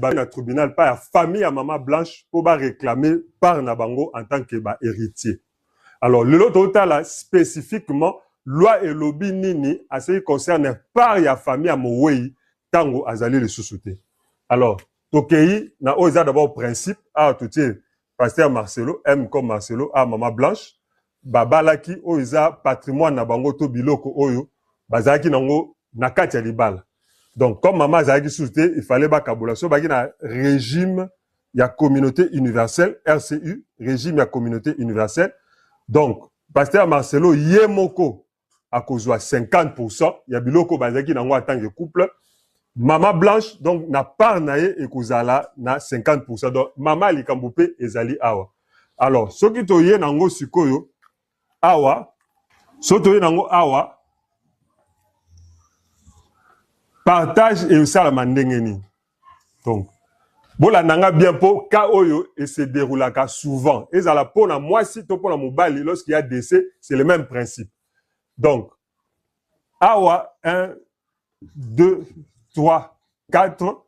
le tribunal par la famille à Maman Blanche pour réclamer par Nabango en tant que héritier. Alors, le lot total spécifiquement, loi et lobby nini à ce qui concerne par la famille à Mouwei, tango azali le sous-souté. Alors, Tokei, na oza d'abord principe, à tout pasteur Marcelo, M comme Marcelo, à Maman Blanche, babalaki oza patrimoine na bango to biloko oyo, bazaki nango nakati ya libala. Donc, comme Maman azaki sous-souté, il fallait bakabola. So, baki na régime ya communauté universelle, RCU, régime ya communauté universelle. Donc, pasteur Marcelo, yemoko, à cause de 50%, ya biloko bazaki nango en tant que couple. Maman Blanche, donc, na part nae et kozala na 50%. Donc, Maman Likamboupé ezali awa. Alors, ce qui toye nango sikoyo, awa, so toye nango awa, partage et aussi la mandengeni. Donc, bola nanga bien po, ka oyo, et se déroulaka souvent. Et ça la pona, moi si to pona mobali, lorsqu'il y a décès, c'est le même principe. Donc, awa, 1, 2, 3, 4,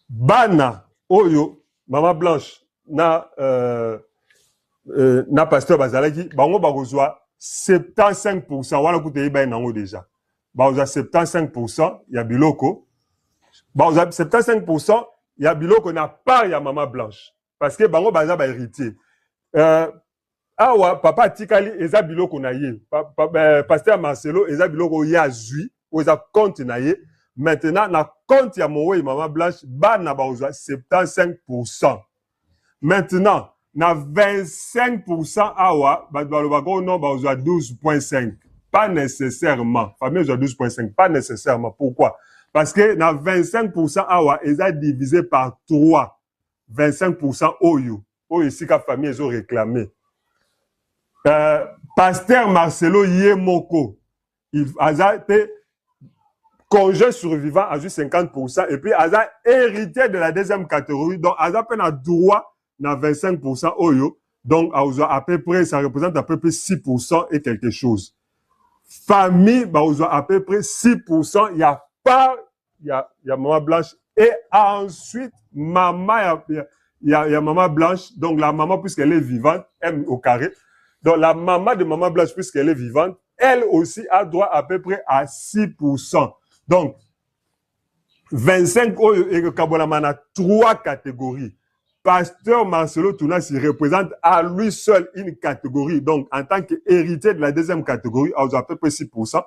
bana, oyo, Maman Blanche, na pasteur Bazalaki, bango bagozwa 75%, wala koute iba nango déjà. Baoza 75%, ya biloko. Baoza 75%, ya biloko na part ya Maman Blanche. Parce que bango baza ba héritier. Awa, papa tikali, eza biloko na ye. Pasteur Marcelo, eza biloko ya zui, oza compte na ye. Maintenant, na compte ya Mouwei Maman Blanche, ba na baoza 75%. Maintenant, na 25% awa, bago non baoza 12,5%. Pas nécessairement. Famille oza 12,5%. Pas nécessairement. Pourquoi? Parce que na 25% awa, ils ont divisé par 3. 25% oyo. Oyo ici ka famille ils ont réclamé. Pasteur Marcelo Yemoko, il a été congé survivant à juste 50%. Et puis, il a hérité de la deuxième catégorie. Donc, il a peine à droit na 25% oyo. Donc, à peu près, ça représente à peu près 6% et quelque chose. Famille, à peu près 6%. Il y a pas, il y a Maman Blanche. Et ensuite, Maman, il y a Maman Blanche. Donc, la maman, puisqu'elle est vivante, M au carré. Donc, la maman de Maman Blanche, puisqu'elle est vivante, elle aussi a droit à peu près à 6%. Donc, 25 et Kabolamana, 3 catégories. Pasteur Marcelo Tounas, il représente à lui seul une catégorie. Donc, en tant qu'héritier de la deuxième catégorie, à peu près 6%.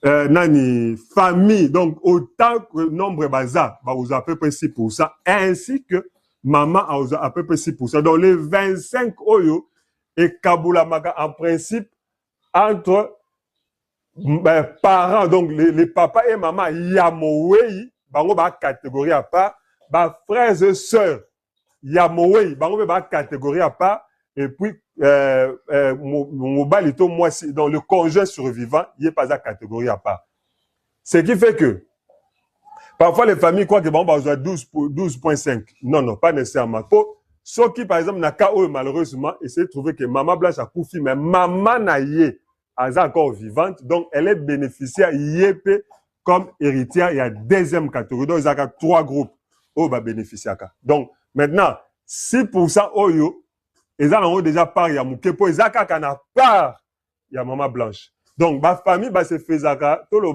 Nani, famille, donc autant que nombre bazar, à peu près 6%. Ainsi que maman, à peu près 6%. Donc, les 25 oyo et Kaboulamaga, en principe, entre parents, donc les papas et maman, Yamowei, bango ba catégorie à part, frères et sœurs, Yamowei, bango ba catégorie à part, et puis, Mobalito, moi, dans le congé survivant, il n'y a pas la catégorie à part. Ce qui fait que, parfois, les familles croient que bon, bah, 12,5. Non, non, pas nécessairement. Ceux qui, par exemple, n'a qu'à eux, malheureusement, essaient de trouver que Maman Blanche a couffé, mais Maman Naye, elle est encore vivante, donc elle est bénéficiaire, YP, comme héritière, il y a deuxième catégorie. Donc, il y a 3 groupes, oh, bah, bénéficiaire. Donc, maintenant, 6% oyo, ils ont déjà part, il y a Moukepo, ils ont part, il y a Maman Blanche. Donc, ma famille, bah, c'est Fezaka, tout le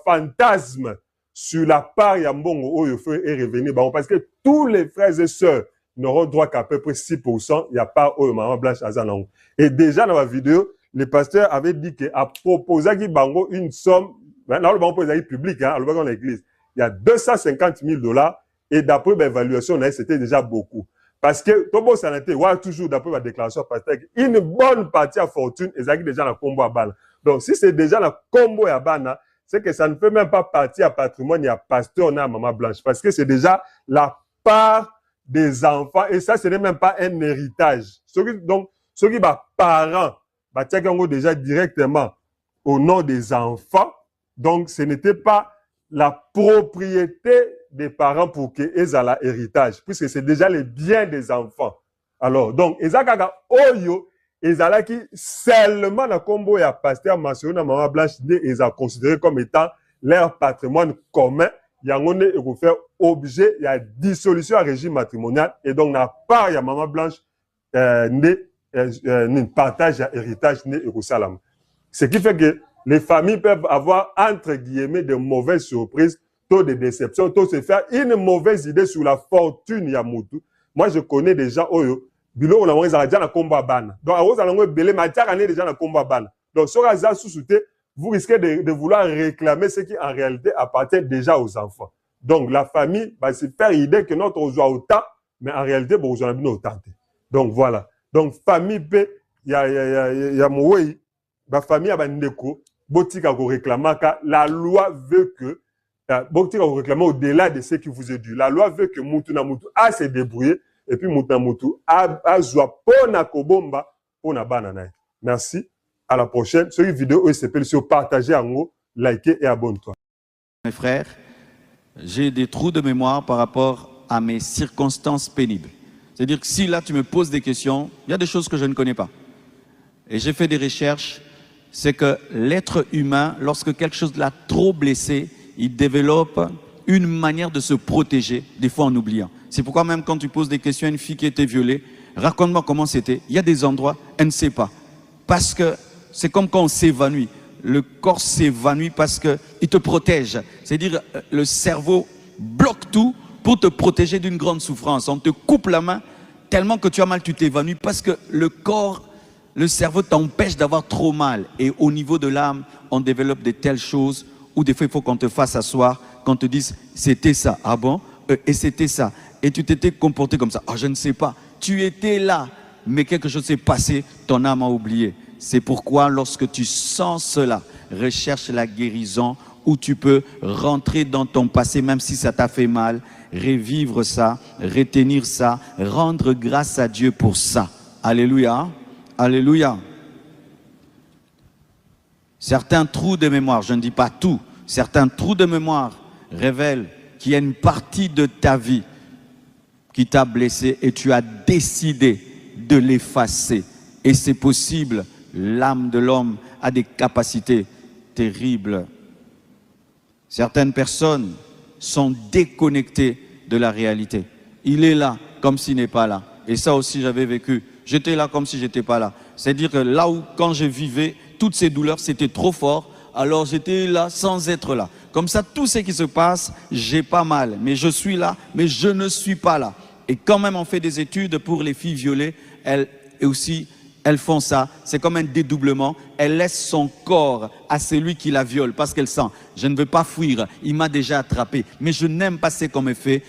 fantasme sur la part, il y a Mbongo, où il faut revenir, bah, parce que tous les frères et sœurs n'auront droit qu'à peu près 6%, il n'y a pas, où Maman Blanche, Azanango. Et déjà, dans la vidéo, le pasteur avait dit qu'il a proposé à Bango une somme, maintenant, le bango est public, hein, dans l'église. Il y a $250,000, et d'après l'évaluation, c'était déjà beaucoup. Parce que, Tobo Sanate, ouais, toujours d'après ma déclaration pasteur, une bonne partie à fortune, ils ont déjà la combo à Bana. Donc, si c'est déjà la combo à Bana, c'est que ça ne fait même pas partie à patrimoine, il y a pasteur, on a Maman Blanche. Parce que c'est déjà la part des enfants, et ça, ce n'est même pas un héritage. Donc, ceux qui, parents, déjà directement au nom des enfants, donc ce n'était pas la propriété des parents pour qu'ils aient l'héritage, puisque c'est déjà les biens des enfants. Alors, donc, Ezakaga Oyo, Ezalaki, seulement la combo ya pasteur Marcelo na Maman Blanche, ils ont considéré comme étant leur patrimoine commun, il y a un et faire objet, il y a dissolution à régime matrimonial et donc na part il y a maman blanche partage à héritage né et salam. Ce qui fait que les familles peuvent avoir entre guillemets de mauvaises surprises, taux de déception, taux se faire une mauvaise idée sur la fortune Yamutu. Moi je connais des gens oyo bilo on a déjà na combat ban. Donc à vous allons belé matière année déjà na combat ban. Donc sur hasard sous-souté, vous risquez de vouloir réclamer ce qui en réalité appartient déjà aux enfants. Donc la famille va se faire idée que notre joie autant, mais en réalité bon on a bien autant. Donc voilà. Donc famille peut il y a moué ba famille a bandeko botika ko réclamer la loi veut que botika ko réclamer au-delà de ce qui vous est dû. La loi veut que mutu na mutu a se débrouiller et puis mutu na mutu a joie pona kobomba pona banana. Merci. À la prochaine. Sur une vidéo, s'appelle sur partager en haut, liker et abonne-toi. Mes frères, j'ai des trous de mémoire par rapport à mes circonstances pénibles. C'est-à-dire que si là tu me poses des questions, il y a des choses que je ne connais pas. Et j'ai fait des recherches, c'est que l'être humain, lorsque quelque chose l'a trop blessé, il développe une manière de se protéger, des fois en oubliant. C'est pourquoi même quand tu poses des questions à une fille qui a été violée, raconte-moi comment c'était. Il y a des endroits, elle ne sait pas. Parce que c'est comme quand on s'évanouit. Le corps s'évanouit parce qu'il te protège. C'est-à-dire le cerveau bloque tout pour te protéger d'une grande souffrance. On te coupe la main tellement que tu as mal, tu t'évanouis parce que le corps, le cerveau t'empêche d'avoir trop mal. Et au niveau de l'âme, on développe de telles choses où des fois il faut qu'on te fasse asseoir, qu'on te dise c'était ça. Ah bon? Et c'était ça. Et tu t'étais comporté comme ça. Ah, je ne sais pas. Tu étais là, mais quelque chose s'est passé, ton âme a oublié. C'est pourquoi lorsque tu sens cela, recherche la guérison où tu peux rentrer dans ton passé, même si ça t'a fait mal, revivre ça, retenir ça, rendre grâce à Dieu pour ça. Alléluia. Alléluia. Certains trous de mémoire, je ne dis pas tout, certains trous de mémoire révèlent qu'il y a une partie de ta vie qui t'a blessé et tu as décidé de l'effacer. Et c'est possible. L'âme de l'homme a des capacités terribles. Certaines personnes sont déconnectées de la réalité. Il est là comme s'il n'est pas là. Et ça aussi, j'avais vécu. J'étais là comme si j'étais pas là. C'est-à-dire que là où, quand je vivais, toutes ces douleurs, c'était trop fort. Alors j'étais là sans être là. Comme ça, tout ce qui se passe, j'ai pas mal. Mais je suis là, mais je ne suis pas là. Et quand même, on fait des études pour les filles violées. Elles font ça, c'est comme un dédoublement. Elle laisse son corps à celui qui la viole parce qu'elle sent, je ne veux pas fuir, il m'a déjà attrapé, mais je n'aime pas ce qu'on me fait.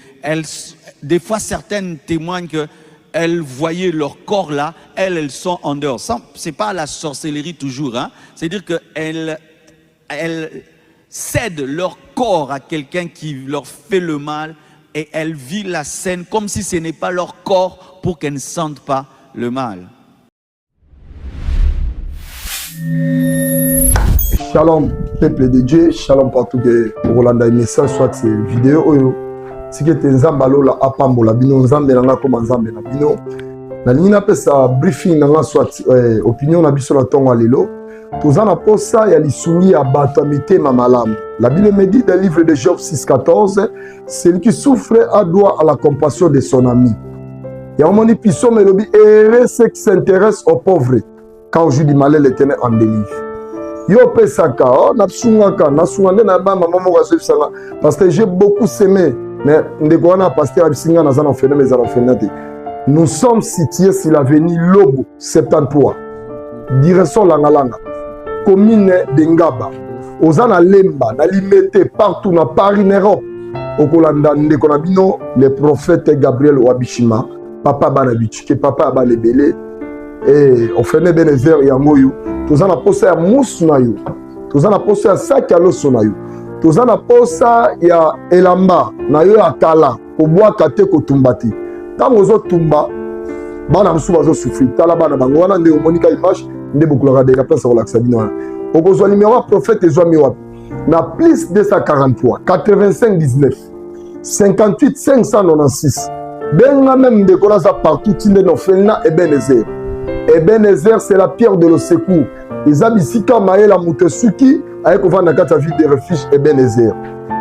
Des fois, certaines témoignent qu'elles voyaient leur corps là, elles sont en dehors. Ce n'est pas la sorcellerie toujours, hein? C'est-à-dire qu'elles cèdent leur corps à quelqu'un qui leur fait le mal et elles vivent la scène comme si ce n'est pas leur corps pour qu'elles ne sentent pas le mal. Shalom, peuple de Dieu, shalom partout que Rolanda et message soit ces vidéos. Si que tu nzambalo la apambola bino nzambe nanga comme nzambe na bino. Na lina pesa briefing nanga soit opinion na biso la tongo lelo. Tozana posa ya lisumi ya bato mitema malamu. La Bible me dit dans le livre de Job 6:14, celui qui souffre a droit à la compassion de son ami. Il y a un moment dit puissant mais lobi heureux ceux qui s'intéressent aux pauvres. Quand au jour du malheur, l'Éternel en délivre. Yo pesaka, napsungaka, nasungande na ba maman mo sanga parce que j'ai beaucoup semé. Mais ndekwana pasteur abisinga na zana ofena mais ofena. Nous sommes situés sur l'avenue Lobo 73. Direction Langalanga. Commune de Ngaba. Ozana Lemba, na limité partout na Paris en Europe. Okolanda ndekona bino le prophète Gabriel Wabishima, papa banabichi, que papa banebele. Et on fait des bénéfices et amoyou. Tous en a posé à mousnayu. Tous en a posé à sakalo sonayu. Tous en a posé à elamba nayo akala pour boire kate ko tumbati. Tant aux autres tumba, bana msuba zo souffrir. Tala bana bango wana nde monika image nde bukula de la place relaxa bino. Okozwa numéro prophète ezwami wapi. Na plus 243 85 19 58 596. Benga même décorer ça partout tinde no felna et Ebenezer. Ebenezer, c'est la pierre de le secours. Les abisika maela mutesuki, avec au vent de ville de refuge Ebenezer.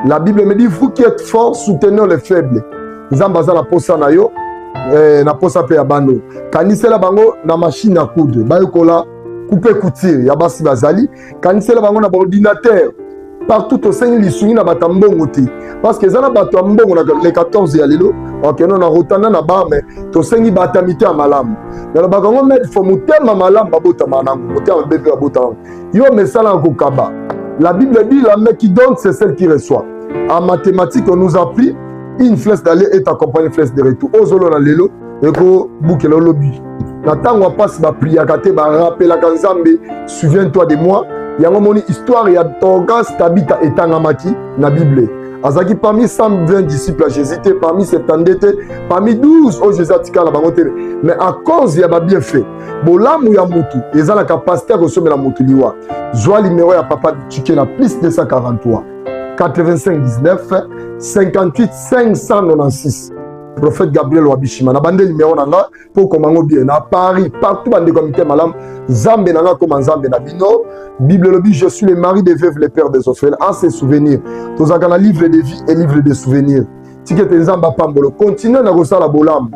La Bible me dit, vous qui êtes forts, soutenez les faibles. Nzambe la posa na yo, na posa pe ya bano. Kanisela bango na machine à coudre. Bayokola couper couture ya basi bazali. Kanisela bango na ordinateur. Partout au sein lisuni na batambongo te. Parce que zana bato ambongo na le 14 ya lelo. Ok, non na rotana na ba mais to sengi batamite ya malamu. Na bakango mettre fo mutema malamu babota manango. Mutema bebe babota. Yo mesala ko kaba. La Bible dit la main qui donne c'est celle qui reçoit. En mathématiques on nous a appris une flèche d'aller est accompagnée de flèche de retour. Ozolo na lelo eko bukelo lobi. Na tango passe ba priya kate ba rappel la Nzambe, souviens-toi de moi. Yango moni histoire ya Dorcas Tabita etangamaki na Bible. Azaki parmi 120 disciples à Jésus, parmi 70, parmi 12 au Jésus atika la bango te. Mais à cause ya ba bien fait, bolamu ya mutu, eza la capacité à recevoir la mutu liwa. Joie numéro ya papa Bichike na plus 243 85 19 58 596. Prophète Gabriel Wabishima na bande numéro nanga pour komango bien na Paris partout bande comité malam Zambe nanga comme Zambe na bino Bible lobi je suis le mari des veuves le père des orphelins en ses souvenirs tozaka na livre de vie et livre de souvenirs tikete Nzamba pambolo continue na kosala bolam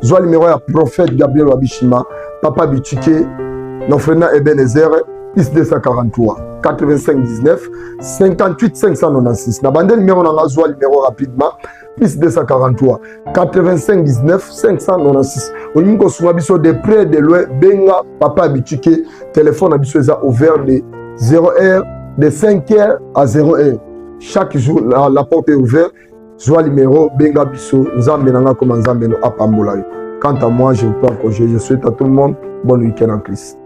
joie numéro ya prophète Gabriel Wabishima papa Bichike Nofrena Ebenezer plus 243 85 19 58 596 na bande numéro nanga joie numéro rapidement plus 243 85 19 596. On ko souma biso de près de loin benga papa Bichike téléphone abiso eza ouvert de 0h de 5h à 0h. Chaque jour la porte est ouverte. Joie numéro benga biso Nzambe nanga comme Nzambe no apambola. Quant à moi je vous prends congé. Je souhaite à tout le monde bon week-end en Christ.